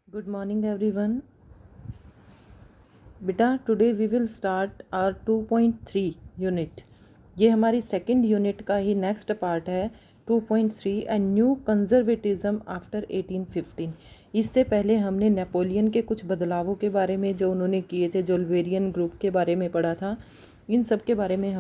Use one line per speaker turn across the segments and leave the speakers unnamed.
Good morning everyone. बेटा today we will start our 2.3 unit. ये हमारी सेकंड यूनिट का ही नेक्स्ट पार्ट है 2.3 ए न्यू कंजर्वेटिज्म आफ्टर 1815। इससे पहले हमने नेपोलियन के कुछ बदलावों के बारे में जो उन्होंने किए थे, जोल्वेरियन ग्रुप के बारे में पढ़ा था। इन सब के बारे में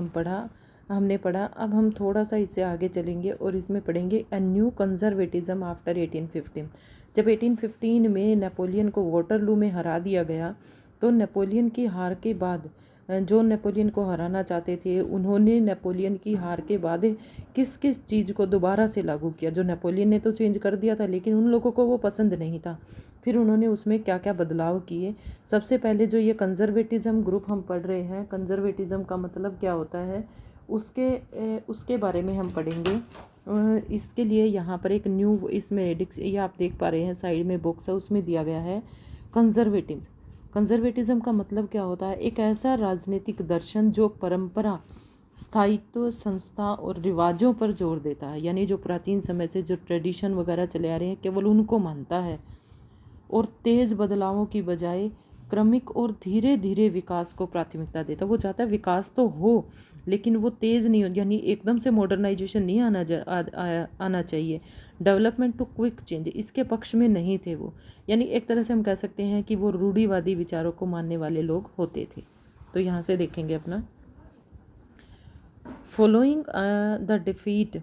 हमने पढ़ा। अब हम थोड़ा सा इससे आगे चलेंगे और इसमें पढ़ेंगे ए न्यू कंजर्वेटिज्म आफ्टर 1815। जब 1815 में नेपोलियन को वाटरलू में हरा दिया गया तो नेपोलियन की हार के बाद जो नेपोलियन को हराना चाहते थे उन्होंने नेपोलियन की हार के बाद किस किस चीज़ को दोबारा से लागू किया। जो नेपोलियन ने तो चेंज कर दिया था लेकिन उन लोगों को वो पसंद नहीं था। फिर उन्होंने उसमें क्या क्या बदलाव किए। सबसे पहले जो ये कंजर्वेटिज्म ग्रुप हम पढ़ रहे हैं, कंजर्वेटिज्म का मतलब क्या होता है उसके बारे में हम पढ़ेंगे। इसके लिए यहाँ पर एक न्यू इसमें ये आप देख पा रहे हैं साइड में बॉक्स है, उसमें दिया गया है कंजर्वेटिव। कंजर्वेटिज्म का मतलब क्या होता है? एक ऐसा राजनीतिक दर्शन जो परंपरा, स्थायित्व, संस्था और रिवाजों पर जोर देता है। यानी जो प्राचीन समय से जो ट्रेडिशन वगैरह चले आ रहे हैं केवल उनको मानता है और तेज़ बदलावों की बजाय क्रमिक और धीरे धीरे विकास को प्राथमिकता देता है। वो चाहता है विकास तो हो लेकिन वो तेज़ नहीं हो, यानी एकदम से मॉडर्नाइजेशन नहीं आना चाहिए। डेवलपमेंट टू क्विक चेंज, इसके पक्ष में नहीं थे वो। यानी एक तरह से हम कह सकते हैं कि वो रूढ़िवादी विचारों को मानने वाले लोग होते थे। तो यहाँ से देखेंगे अपना following the defeat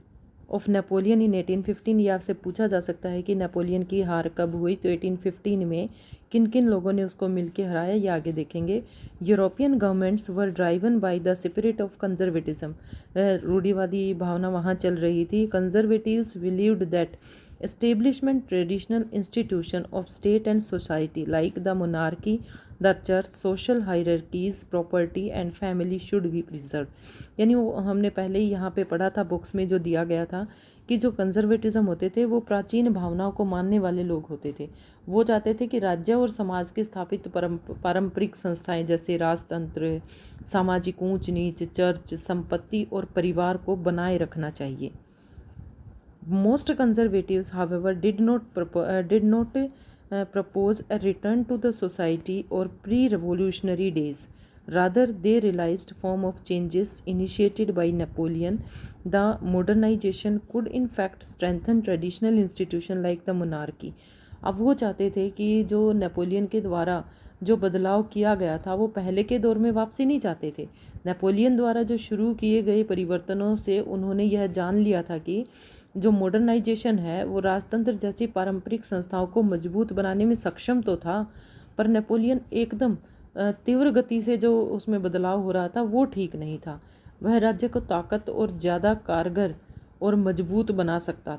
of Napoleon in 1815। ये आपसे पूछा जा सकता है कि नेपोलियन की हार कब हुई, तो 1815 में किन किन लोगों ने उसको मिलकर हराया, ये आगे देखेंगे। European governments were driven by the spirit of conservatism, रूढ़िवादी भावना वहाँ चल रही थी। Conservatives believed that establishment traditional institution of state and society like the monarchy, the church, social hierarchies, property and family should be preserved। यानी वो हमने पहले ही यहाँ पे पढ़ा था बुक्स में जो दिया गया था कि जो कंजर्वेटिज्म होते थे वो प्राचीन भावनाओं को मानने वाले लोग होते थे। वो चाहते थे कि राज्य और समाज के स्थापित पारंपरिक संस्थाएं जैसे राजतंत्र, सामाजिक ऊंच नीच, चर्च, संपत्ति और परिवार को बनाए रखना चाहिए। Most conservatives, however, did not propose a return to the society or pre-revolutionary days. Rather, they realized form of changes initiated by Napoleon. The modernization could in fact strengthen traditional institutions like the monarchy. अब वो चाहते थे कि जो Napoleon के द्वारा जो बदलाव किया गया था वो पहले के दौर में वापसी नहीं चाहते थे। नेपोलियन द्वारा जो शुरू किए गए परिवर्तनों से उन्होंने यह जान लिया था कि जो मॉडर्नाइजेशन है वो राजतंत्र जैसी पारंपरिक संस्थाओं को मजबूत बनाने में सक्षम तो था, पर नेपोलियन एकदम तीव्र गति से जो उसमें बदलाव हो रहा था वो ठीक नहीं था। वह राज्य को ताकत और ज़्यादा कारगर और मजबूत बना सकता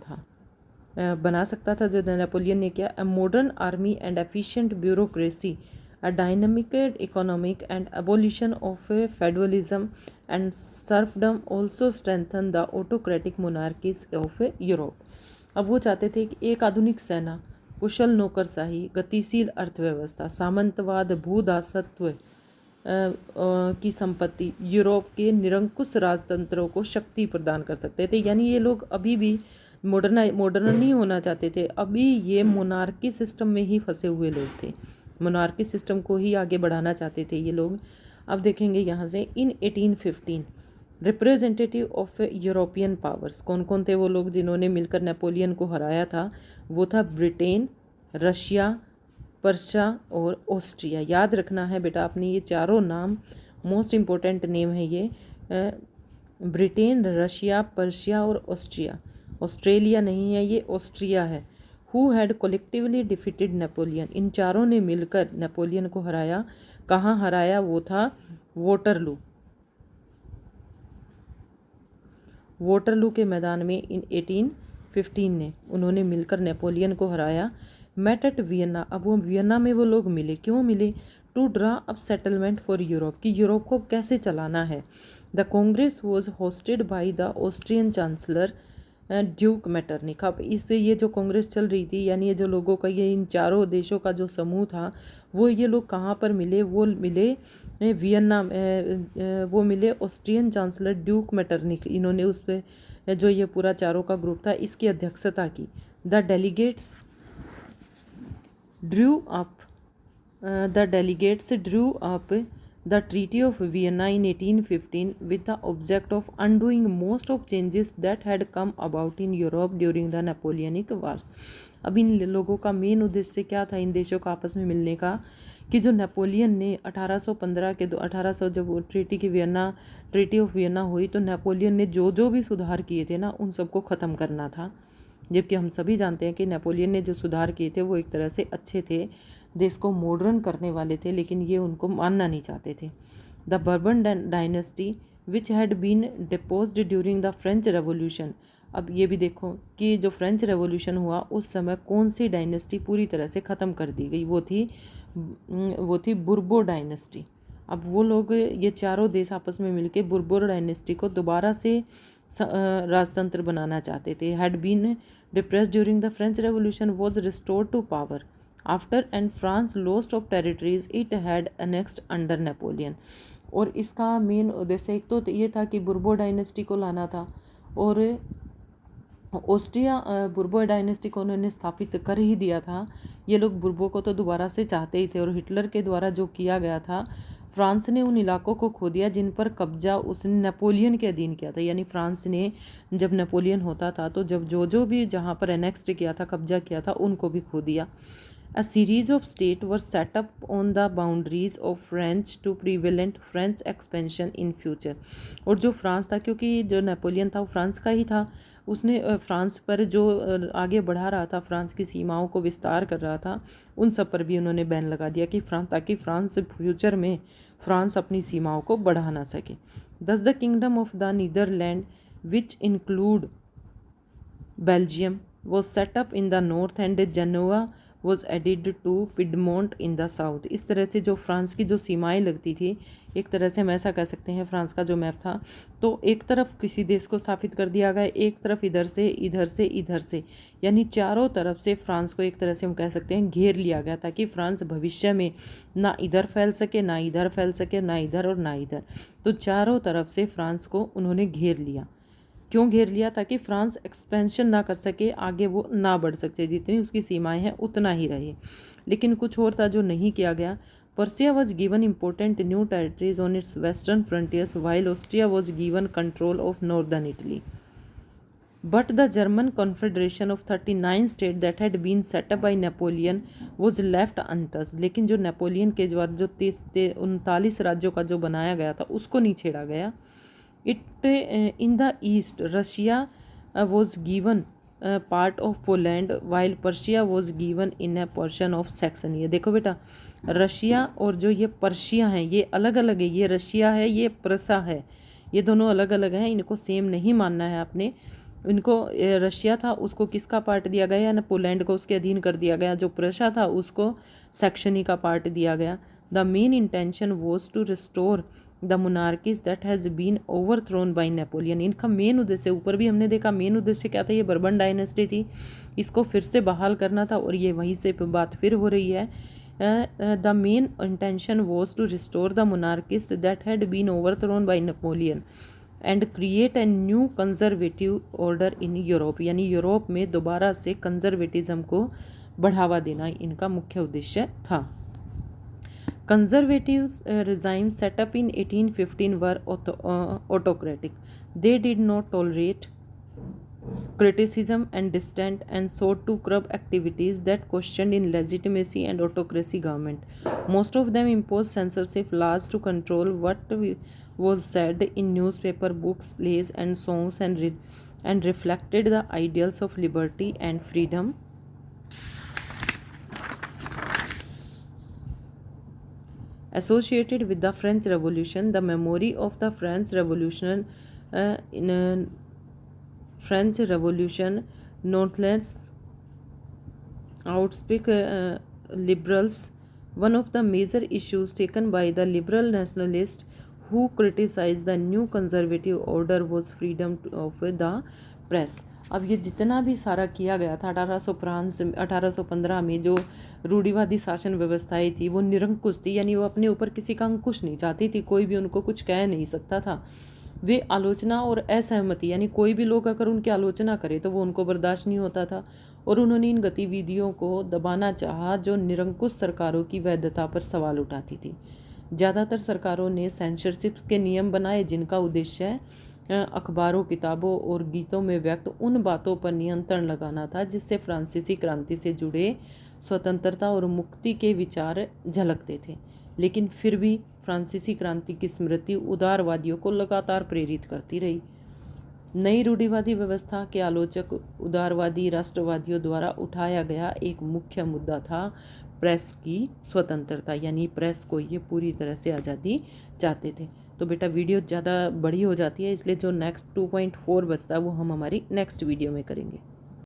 था जो नेपोलियन ने किया। A modern army and efficient bureaucracy, a dynamic economic and abolition of feudalism and serfdom also strengthened the autocratic monarchies of Europe। अब वो चाहते थे कि एक आधुनिक सेना, कुशल नौकरशाही, गतिशील अर्थव्यवस्था, सामंतवाद, भूदासत्व की संपत्ति यूरोप के निरंकुश राजतंत्रों को शक्ति प्रदान कर सकते थे। यानी ये लोग अभी भी मॉडर्न नहीं होना चाहते थे, अभी ये मोनार्की सिस्टम में ही फंसे हुए लोग थे। मोनार्की सिस्टम को ही आगे बढ़ाना चाहते थे ये लोग। अब देखेंगे यहाँ से इन 1815 रिप्रेजेंटेटिव ऑफ यूरोपियन पावर्स कौन कौन थे वो लोग जिन्होंने मिलकर नेपोलियन को हराया था। वो था ब्रिटेन, रशिया, पर्शिया और ऑस्ट्रिया। याद रखना है बेटा अपने ये चारों नाम, मोस्ट इम्पोर्टेंट नेम है ये। ब्रिटेन, रशिया, पर्शिया और ऑस्ट्रिया। ऑस्ट्रेलिया नहीं है ये, ऑस्ट्रिया है। Who had collectively defeated Napoleon, इन चारों ने मिलकर नेपोलियन को हराया। कहाँ हराया? वो था वाटरलू। वाटरलू के मैदान में इन 1815 ने उन्होंने मिलकर नेपोलियन को हराया। मेट एट वियना, अब वो वियना में वो लोग मिले। क्यों मिले? To draw up settlement for Europe, कि यूरोप को कैसे चलाना है। The Congress was hosted by the Austrian chancellor Duke Metternich. अब इससे ये जो कांग्रेस चल रही थी, यानी ये जो लोगों का ये इन चारों देशों का जो समूह था वो ये लोग कहाँ पर मिले? वो मिले वियना, वो मिले ऑस्ट्रियन चांसलर ड्यूक मेटरनिक। इन्होंने उस पर जो ये पूरा चारों का ग्रुप था इसकी अध्यक्षता की। The drew up the delegates drew up the Treaty of Vienna in 1815 with the object of undoing most of changes that had come about in Europe during the Napoleonic Wars. अब इन लोगों का main उद्देश्य क्या था इन देशों का आपस में मिलने का, कि जो नेपोलियन ने 1815 के 1800 जब वो ट्रीटी ऑफ वियना हुई तो नेपोलियन ने जो जो भी सुधार किए थे ना उन सबको ख़त्म करना था। जबकि हम सभी जानते हैं कि नेपोलियन ने जो सुधार किए थे वो एक तरह से अच्छे थे, देश को मॉडर्न करने वाले थे, लेकिन ये उनको मानना नहीं चाहते थे। The Bourbon dynasty which had been deposed during the French revolution. अब ये भी देखो कि जो फ्रेंच रेवोल्यूशन हुआ उस समय कौन सी डायनेस्टी पूरी तरह से ख़त्म कर दी गई, वो थी बुर्बो डायनेस्टी। अब वो लोग ये चारों देश आपस में मिलके बुर्बो डायनेस्टी को दोबारा से राजतंत्र बनाना चाहते थे। Had been depressed during the French revolution was restored to power after and France lost of territories it had annexed under Napoleon. और इसका मेन उद्देश्य एक तो ये था कि बुर्बो डायनेस्टी को लाना था, और ऑस्ट्रिया बुर्बो डायनेस्टी को उन्होंने स्थापित कर ही दिया था। ये लोग बुर्बो को तो दोबारा से चाहते ही थे, और हिटलर के द्वारा जो किया गया था, फ्रांस ने उन इलाकों को खो दिया जिन पर कब्जा उसने नेपोलियन के अधीन किया था। यानी फ्रांस ने जब नेपोलियन होता था तो जब जो भी जहाँ पर एनेक्स्ड किया था, कब्जा किया था, उनको भी खो दिया। A series of states were set up on the boundaries of France to prevent French expansion in future। और जो फ्रांस था, क्योंकि जो नेपोलियन था वो फ्रांस का ही था, उसने फ्रांस पर जो आगे बढ़ा रहा था, फ्रांस की सीमाओं को विस्तार कर रहा था, उन सब पर भी उन्होंने बैन लगा दिया कि ताकि फ्रांस फ्यूचर में फ्रांस अपनी सीमाओं को बढ़ा ना सके। Thus the kingdom of the Netherland which include Belgium was set up in the north and Genoa was added to Piedmont in the south. इस तरह से जो फ्रांस की जो सीमाएं लगती थी, एक तरह से हम ऐसा कह सकते हैं फ्रांस का जो मैप था, तो एक तरफ किसी देश को स्थापित कर दिया गया, एक तरफ इधर से इधर से इधर से, यानी चारों तरफ से फ्रांस को एक तरह से हम कह सकते हैं घेर लिया गया, ताकि फ्रांस भविष्य में ना इधर फैल सके, ना इधर फैल सके, ना इधर और ना इधर। तो चारों तरफ से फ्रांस को उन्होंने घेर लिया। क्यों घेर लिया? ताकि फ्रांस एक्सपेंशन ना कर सके, आगे वो ना बढ़ सकते, जितनी उसकी सीमाएं हैं उतना ही रहे। लेकिन कुछ और था जो नहीं किया गया। Persia was given important new territories on its western frontiers while Austria was given control of northern Italy. But the German confederation of 39 state that had been set up by Napoleon was left untouched. लेकिन जो Napoleon के जो 39 राज्यों का जो बनाया गया था उसको नहीं छेड़ा गया। It in the east, Russia was given part of Poland, while Persia was given in a portion of Saxony। देखो बेटा, रशिया और जो ये पर्शिया हैं ये अलग अलग है। ये रशिया है, ये प्रसा है, ये दोनों अलग अलग हैं। इनको सेम नहीं मानना है आपने। इनको रशिया था उसको किसका पार्ट दिया गया, ना पोलैंड को उसके अधीन कर दिया गया। जो प्रशा था उसको सेक्शनी का पार्ट दिया गया। The main intention was to restore the monarchies that has been overthrown by Napoleon. इनका मेन उद्देश्य, ऊपर भी हमने देखा मेन उद्देश्य क्या था, ये बर्बन डायनेस्टी थी, इसको फिर से बहाल करना था। और ये वहीं से बात फिर हो रही है। The main intention was to restore the monarchies that had been overthrown by Napoleon and create a new conservative order in Europe. यानी यूरोप में दोबारा से कंजर्वेटिज्म को बढ़ावा देना इनका मुख्य उद्देश्य था। Conservatives regime set up in 1815 were autocratic. They did not tolerate criticism and dissent and sought to curb activities that questioned in legitimacy and autocracy government. Most of them imposed censorship laws to control what was said in newspaper, books, plays, and songs, and reflected the ideals of liberty and freedom. Associated with the French Revolution, the memory of the French Revolution nonetheless outspeak liberals. One of the major issues taken by the liberal nationalists who criticized the new conservative order was freedom of the press. अब ये जितना भी सारा किया गया था 1815 में, जो रूढ़िवादी शासन व्यवस्थाएं थी वो निरंकुश थी, यानी वो अपने ऊपर किसी का अंकुश नहीं चाहती थी, कोई भी उनको कुछ कह नहीं सकता था। वे आलोचना और असहमति, यानी कोई भी लोग अगर उनकी आलोचना करे तो वो उनको बर्दाश्त नहीं होता था, और उन्होंने इन गतिविधियों को दबाना चाहा जो निरंकुश सरकारों की वैधता पर सवाल उठाती थी। ज़्यादातर सरकारों ने सेंसरशिप के नियम बनाए जिनका उद्देश्य अखबारों, किताबों और गीतों में व्यक्त उन बातों पर नियंत्रण लगाना था जिससे फ्रांसीसी क्रांति से जुड़े स्वतंत्रता और मुक्ति के विचार झलकते थे। लेकिन फिर भी फ्रांसीसी क्रांति की स्मृति उदारवादियों को लगातार प्रेरित करती रही। नई रूढ़िवादी व्यवस्था के आलोचक उदारवादी राष्ट्रवादियों द्वारा उठाया गया एक मुख्य मुद्दा था प्रेस की स्वतंत्रता, यानी प्रेस को ये पूरी तरह से आज़ादी चाहते थे। तो बेटा वीडियो ज़्यादा बड़ी हो जाती है, इसलिए जो नेक्स्ट 2.4 बचता है वो हम हमारी नेक्स्ट वीडियो में करेंगे।